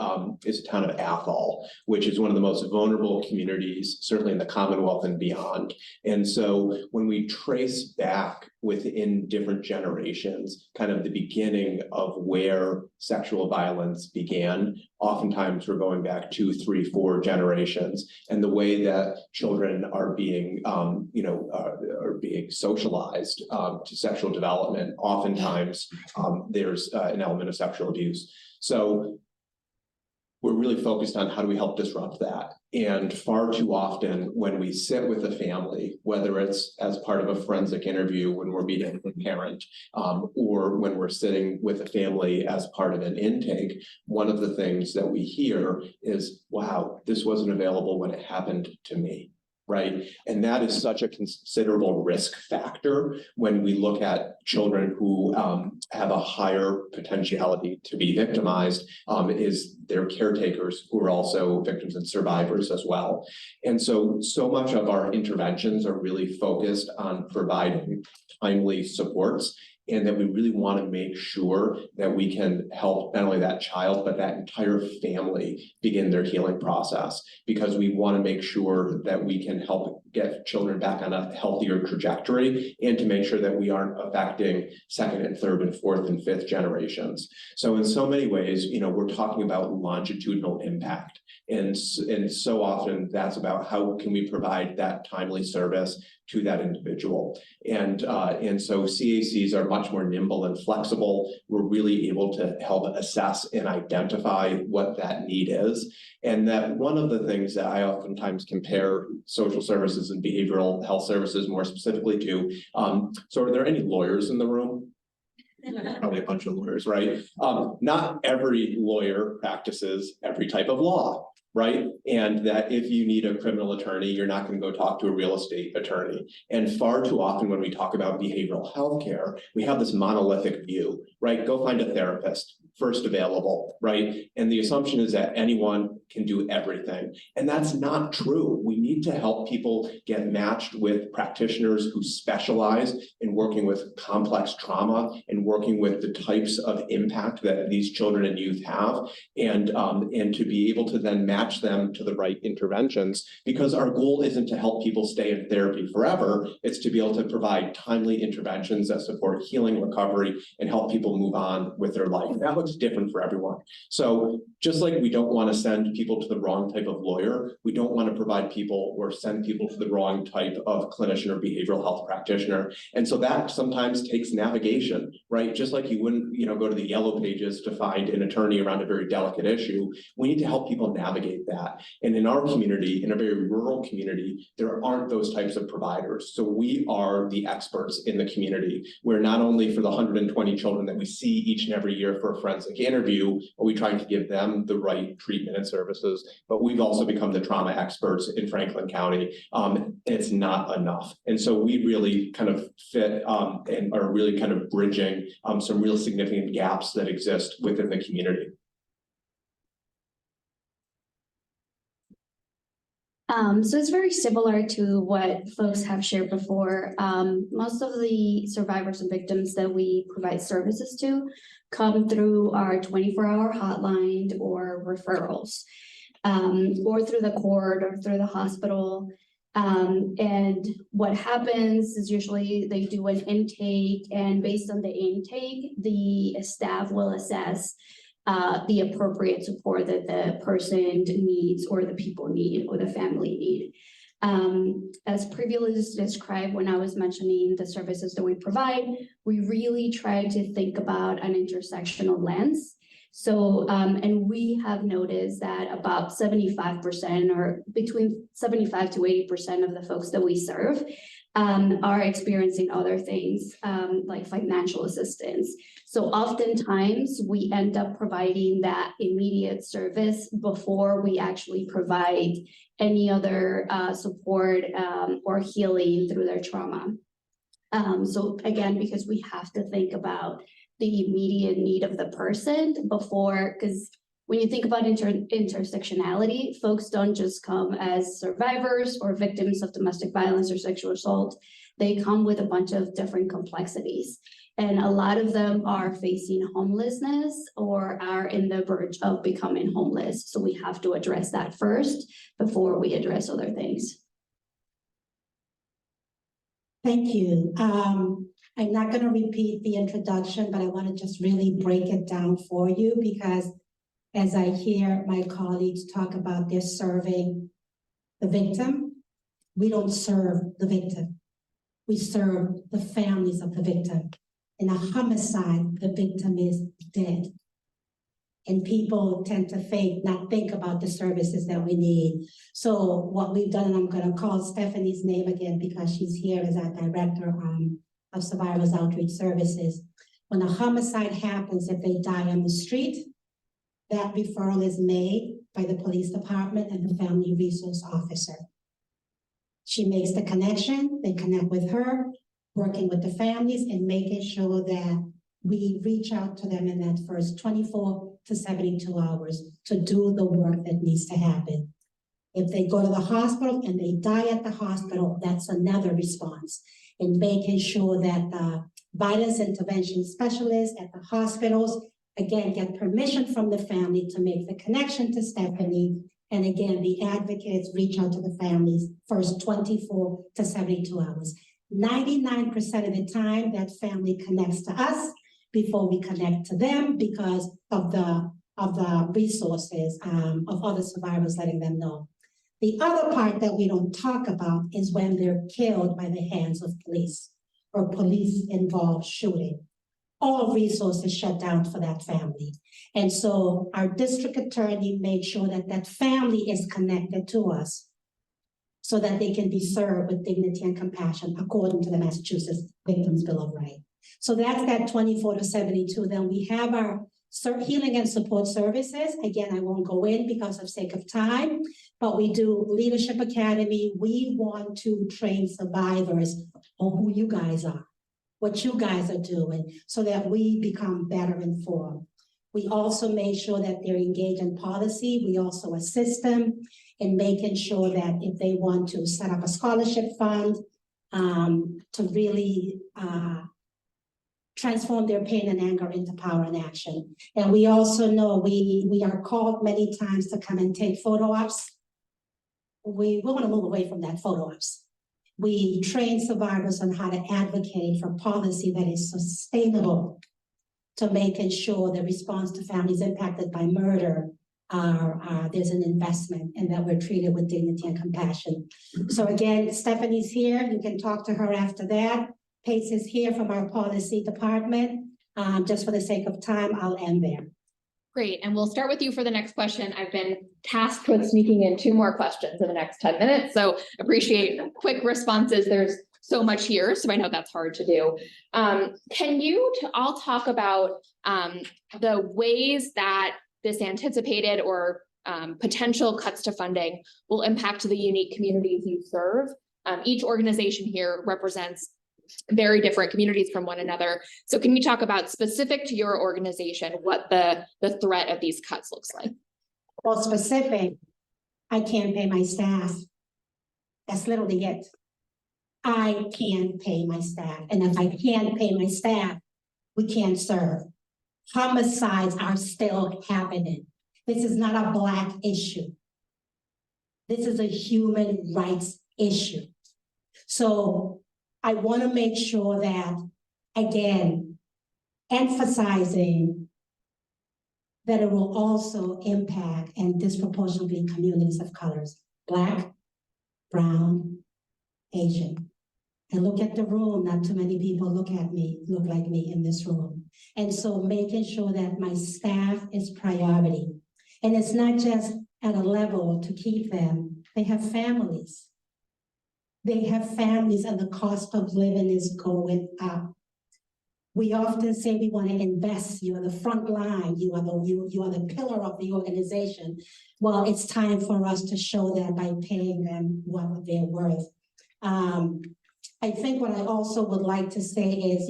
is the town of Athol, which is one of the most vulnerable communities, certainly in the Commonwealth and beyond. And so when we trace back within different generations, kind of the beginning of where sexual violence began, oftentimes we're going back 2, 3, 4 generations, and the way that children are being, are being socialized to sexual development. Oftentimes, there's an element of sexual abuse. So we're really focused on how do we help disrupt that. And far too often when we sit with a family, whether it's as part of a forensic interview when we're meeting with a parent, or when we're sitting with a family as part of an intake, one of the things that we hear is, wow, this wasn't available when it happened to me. Right. And that is such a considerable risk factor when we look at children who have a higher potentiality to be victimized, is their caretakers who are also victims and survivors as well. And so much of our interventions are really focused on providing timely supports, and that we really want to make sure that we can help not only that child, but that entire family begin their healing process, because we want to make sure that we can help get children back on a healthier trajectory, and to make sure that we aren't affecting second and third and fourth and fifth generations. So in so many ways, we're talking about longitudinal impact. And so often that's about how can we provide that timely service to that individual. And so CACs are much more nimble and flexible. We're really able to help assess and identify what that need is. And that one of the things that I oftentimes compare social services and behavioral health services more specifically to, so are there any lawyers in the room? Probably a bunch of lawyers, right? Not every lawyer practices every type of law, right? And that if you need a criminal attorney, you're not going to go talk to a real estate attorney. And far too often when we talk about behavioral health care, we have this monolithic view, right? Go find a therapist, first available, right? And the assumption is that anyone can do everything. And that's not true. We need to help people get matched with practitioners who specialize in working with complex trauma and working with the types of impact that these children and youth have, and to be able to then match them to the right interventions, because our goal isn't to help people stay in therapy forever. It's to be able to provide timely interventions that support healing, recovery, and help people move on with their life. That looks different for everyone. So just like we don't want to send people to the wrong type of lawyer, we don't want to provide people or send people to the wrong type of clinician or behavioral health practitioner. And so that sometimes takes navigation, right? Just like you wouldn't, go to the yellow pages to find an attorney around a very delicate issue. We need to help people navigate that. And in our community, in a very rural community, there aren't those types of providers. So we are the experts in the community. We're not only for the 120 children that we see each and every year for a forensic interview, are we trying to give them the right treatment and services, but we've also become the trauma experts in Franklin County. It's not enough. And so we really kind of fit and are really kind of bridging some real significant gaps that exist within the community. So it's very similar to what folks have shared before. Most of the survivors and victims that we provide services to come through our 24-hour hotline or referrals, or through the court or through the hospital. And what happens is usually they do an intake, and based on the intake, the staff will assess the appropriate support that the person needs, or the people need, or the family need. As previously described when I was mentioning the services that we provide, we really try to think about an intersectional lens. So, and we have noticed that about 75% or between 75 to 80% of the folks that we serve are experiencing other things like financial assistance. So oftentimes we end up providing that immediate service before we actually provide any other support or healing through their trauma. So again, because we have to think about the immediate need of the person before, because when you think about intersectionality, folks don't just come as survivors or victims of domestic violence or sexual assault. They come with a bunch of different complexities. And a lot of them are facing homelessness or are in the verge of becoming homeless. So we have to address that first before we address other things. Thank you. I'm not going to repeat the introduction, but I want to just really break it down for you, because as I hear my colleagues talk about their serving the victim, we don't serve the victim. We serve the families of the victim. In a homicide, the victim is dead. And people tend to not think about the services that we need. So what we've done, and I'm going to call Stephanie's name again because she's here as our director of Survivors Outreach Services. When a homicide happens, if they die on the street, that referral is made by the police department and the family resource officer. She makes the connection, they connect with her, working with the families and making sure that we reach out to them in that first 24 to 72 hours to do the work that needs to happen. If they go to the hospital and they die at the hospital, that's another response. And making sure that the violence intervention specialists at the hospitals, again, get permission from the family to make the connection to Stephanie. And again, the advocates reach out to the families first 24 to 72 hours. 99% of the time, that family connects to us before we connect to them because of the resources of other survivors letting them know. The other part that we don't talk about is when they're killed by the hands of police or police-involved shooting. All resources shut down for that family. And so our district attorney made sure that that family is connected to us so that they can be served with dignity and compassion according to the Massachusetts Victims Bill of Rights. So that's that 24 to 72. Then we have our healing and support services. Again, I won't go in because of sake of time, but we do Leadership Academy. We want to train survivors on who you guys are, what you guys are doing, so that we become better informed. We also make sure that they're engaged in policy. We also assist them in making sure that if they want to set up a scholarship fund, to really transform their pain and anger into power and action. And we also know we are called many times to come and take photo ops. We want to move away from that photo ops. We train survivors on how to advocate for policy that is sustainable to making sure the response to families impacted by murder there's an investment and that we're treated with dignity and compassion. So again, Stephanie's here. You can talk to her after that. Pace is here from our policy department. Just for the sake of time, I'll end there. Great, and we'll start with you for the next question. I've been tasked with sneaking in 2 more questions in the next 10 minutes, so appreciate quick responses. There's so much here, so I know that's hard to do. Can you all talk about the ways that this anticipated or potential cuts to funding will impact the unique communities you serve? Each organization here represents very different communities from one another. So can you talk about, specific to your organization, what the threat of these cuts looks like? Well, specific, I can't pay my staff. That's literally it. I can't pay my staff. And if I can't pay my staff, we can't serve. Homicides are still happening. This is not a Black issue. This is a human rights issue. So I want to make sure that, again, emphasizing that it will also impact and disproportionately communities of colors, Black, brown, Asian. And look at the room, not too many people look like me in this room. And so making sure that my staff is priority. And it's not just at a level to keep them, they have families. They have families and the cost of living is going up. We often say we want to invest, you are the front line, you are the pillar of the organization. Well, it's time for us to show that by paying them what they're worth. I think what I also would like to say is,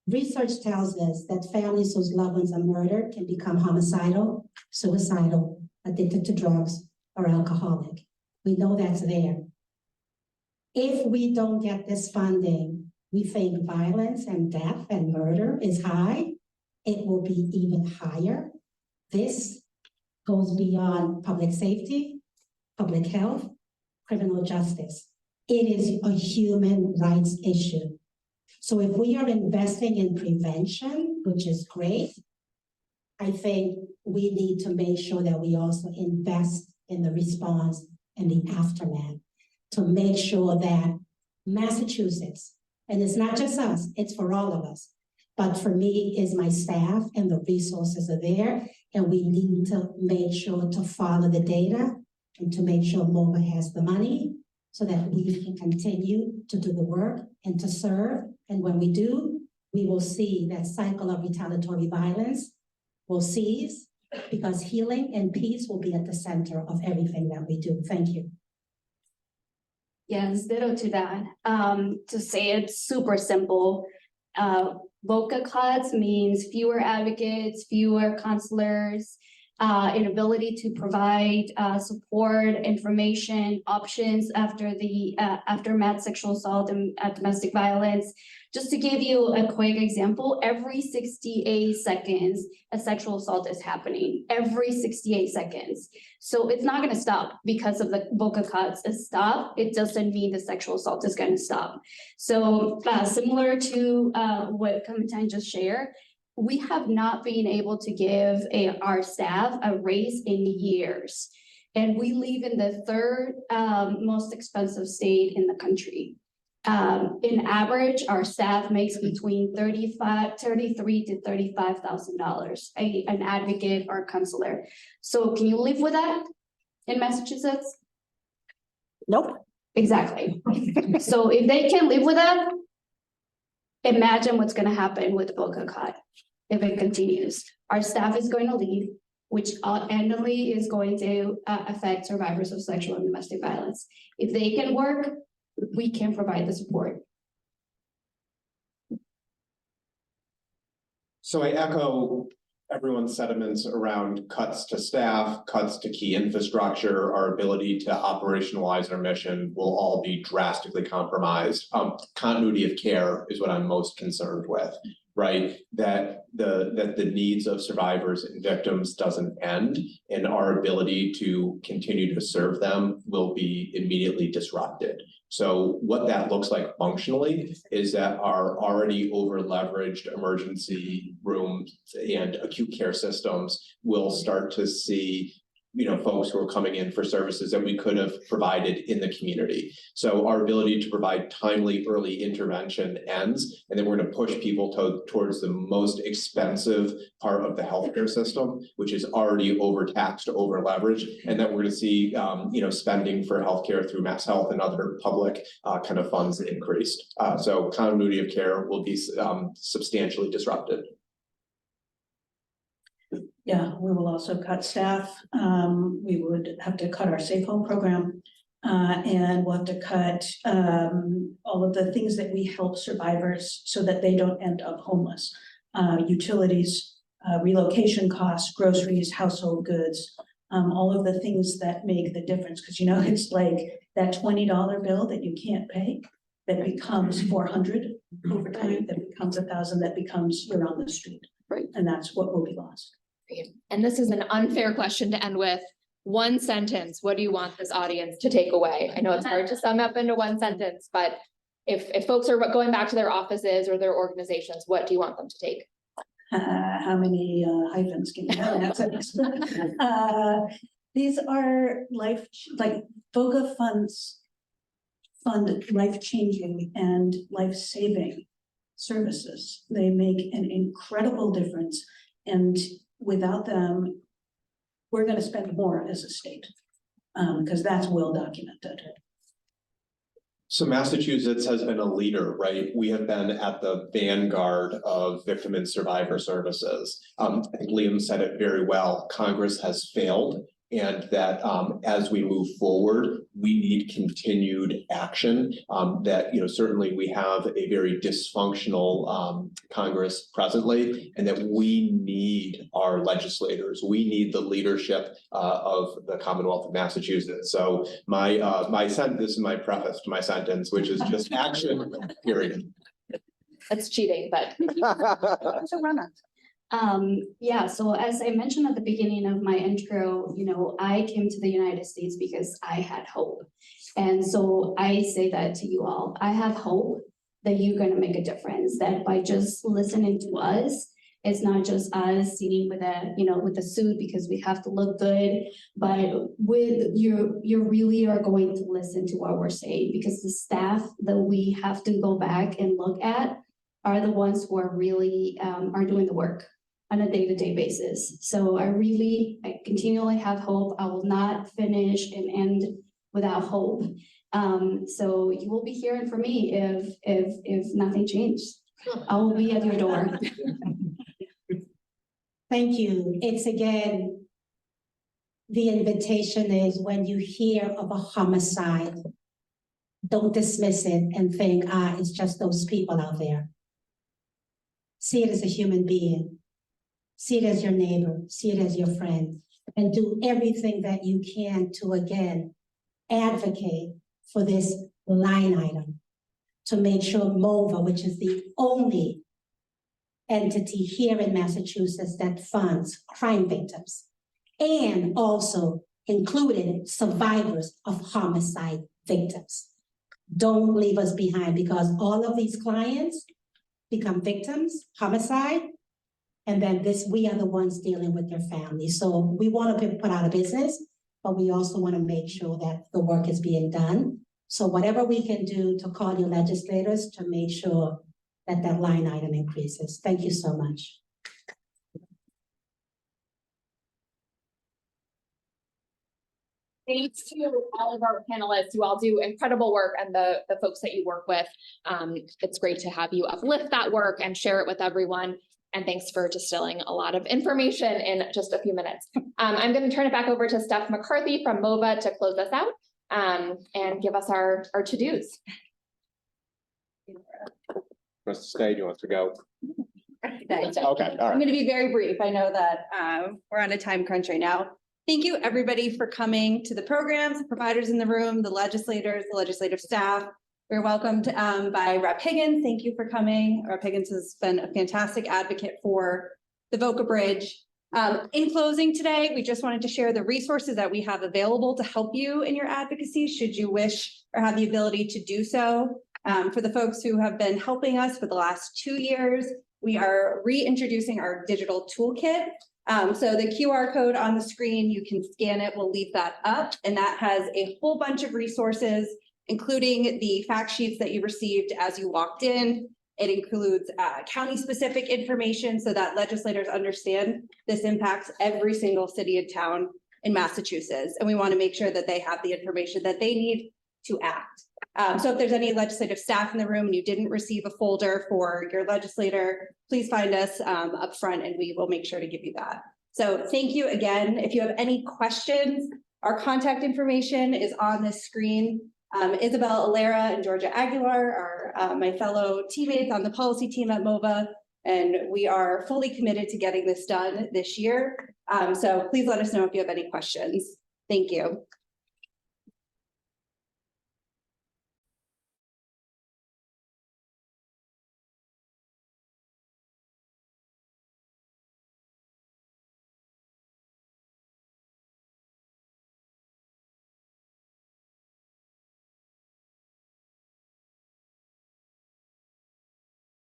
research tells us that families whose loved ones are murdered can become homicidal, suicidal, addicted to drugs, or alcoholic. We know that's there. If we don't get this funding, we think violence and death and murder is high. It will be even higher. This goes beyond public safety, public health, criminal justice. It is a human rights issue. So if we are investing in prevention, which is great, I think we need to make sure that we also invest in the response and the aftermath to make sure that Massachusetts, and it's not just us, it's for all of us, but for me is my staff and the resources are there, and we need to make sure to follow the data and to make sure MOVA has the money so that we can continue to do the work and to serve. And when we do, we will see that cycle of retaliatory violence will cease, because healing and peace will be at the center of everything that we do. Thank you. Yes, ditto to that. To say it super simple, VOCA cuts means fewer advocates, fewer counselors, inability to provide support, information, options after the aftermath sexual assault and domestic violence. Just to give you a quick example, every 68 seconds, a sexual assault is happening, every 68 seconds. So it's not gonna stop because of the VOCA cuts. It doesn't mean the sexual assault is gonna stop. So similar to what Clementine just shared, we have not been able to give our staff a raise in years. And we live in the third most expensive state in the country. In average, our staff makes between $33,000 to $35,000, an advocate or counselor. So can you live with that in Massachusetts? Nope. Exactly. So if they can live with that, imagine what's gonna happen with VOCA cut if it continues. Our staff is going to leave, which annually is going to affect survivors of sexual and domestic violence. If they can work, we can provide the support. So I echo everyone's sentiments around cuts to staff, cuts to key infrastructure, our ability to operationalize our mission will all be drastically compromised. Continuity of care is what I'm most concerned with, right? That the needs of survivors and victims doesn't end, and our ability to continue to serve them will be immediately disrupted. So what that looks like functionally is that our already over leveraged emergency rooms and acute care systems will start to see, folks who are coming in for services that we could have provided in the community. So our ability to provide timely early intervention ends, and then we're going to push people towards the most expensive part of the healthcare system, which is already overtaxed, over leveraged, and then we're going to see, spending for healthcare through Mass Health and other public kind of funds increased. So continuity of care will be substantially disrupted. Yeah, we will also cut staff. We would have to cut our safe home program. And we'll have to cut all of the things that we help survivors so that they don't end up homeless. Utilities, relocation costs, groceries, household goods, all of the things that make the difference. Because it's like that $20 bill that you can't pay that becomes $400 over time, that becomes $1,000, that becomes you're on the street. Right. And that's what will be lost. And this is an unfair question to end with. One sentence, what do you want this audience to take away? I know it's hard to sum up into one sentence, but if folks are going back to their offices or their organizations, what do you want them to take? How many hyphens can you have in that sentence? These are VOCA funds fund life-changing and life-saving services. They make an incredible difference, and without them, we're going to spend more as a state, because that's well documented. So Massachusetts has been a leader, right? We have been at the vanguard of victim and survivor services. I think Liam said it very well. Congress has failed, and that as we move forward, we need continued action. That certainly we have a very dysfunctional Congress presently, and that we need our legislators. We need the leadership of the Commonwealth of Massachusetts. So my sentence, this is my preface to my sentence, which is just action, period. That's cheating, but. Yeah, so as I mentioned at the beginning of my intro, I came to the United States because I had hope. And so I say that to you all. I have hope that you're going to make a difference, that by just listening to us, it's not just us sitting with a suit because we have to look good, but with you really are going to listen to what we're saying, because the staff that we have to go back and look at are the ones who are really are doing the work on a day-to-day basis. So I continually have hope. I will not finish and end without hope. So you will be hearing from me if nothing changed. I will be at your door. Thank you. It's again, the invitation is when you hear of a homicide, don't dismiss it and think, it's just those people out there. See it as a human being. See it as your neighbor, see it as your friend, and do everything that you can to, again, advocate for this line item to make sure MOVA, which is the only entity here in Massachusetts that funds crime victims, and also included survivors of homicide victims. Don't leave us behind, because all of these clients become victims, homicide, and then we are the ones dealing with their families. So we want to put out a business, but we also want to make sure that the work is being done. So whatever we can do to call your legislators to make sure that that line item increases. Thank you so much. Thanks to all of our panelists. You all do incredible work, and the folks that you work with. It's great to have you uplift that work and share it with everyone. And thanks for distilling a lot of information in just a few minutes. I'm going to turn it back over to Steph McCarthy from MOVA to close us out and give us our to-dos. Wants to stay, you want to go? Thanks. Okay, all I'm right. going to be very brief. I know that we're on a time crunch right now. Thank you, everybody, for coming to the programs, the providers in the room, the legislators, the legislative staff. We're welcomed by Rep. Higgins. Thank you for coming. Rep. Higgins has been a fantastic advocate for the VOCA Bridge. In closing today, we just wanted to share the resources that we have available to help you in your advocacy, should you wish or have the ability to do so. For the folks who have been helping us for the last 2 years, we are reintroducing our digital toolkit. So the QR code on the screen, you can scan it, we'll leave that up, and that has a whole bunch of resources, including the fact sheets that you received as you walked in. It includes county-specific information so that legislators understand this impacts every single city and town in Massachusetts, and we want to make sure that they have the information that they need to act. So if there's any legislative staff in the room and you didn't receive a folder for your legislator, please find us up front and we will make sure to give you that. So thank you again. If you have any questions, our contact information is on this screen. Isabel Alera and Georgia Aguilar are my fellow teammates on the policy team at MOVA, and we are fully committed to getting this done this year. So please let us know if you have any questions. Thank you.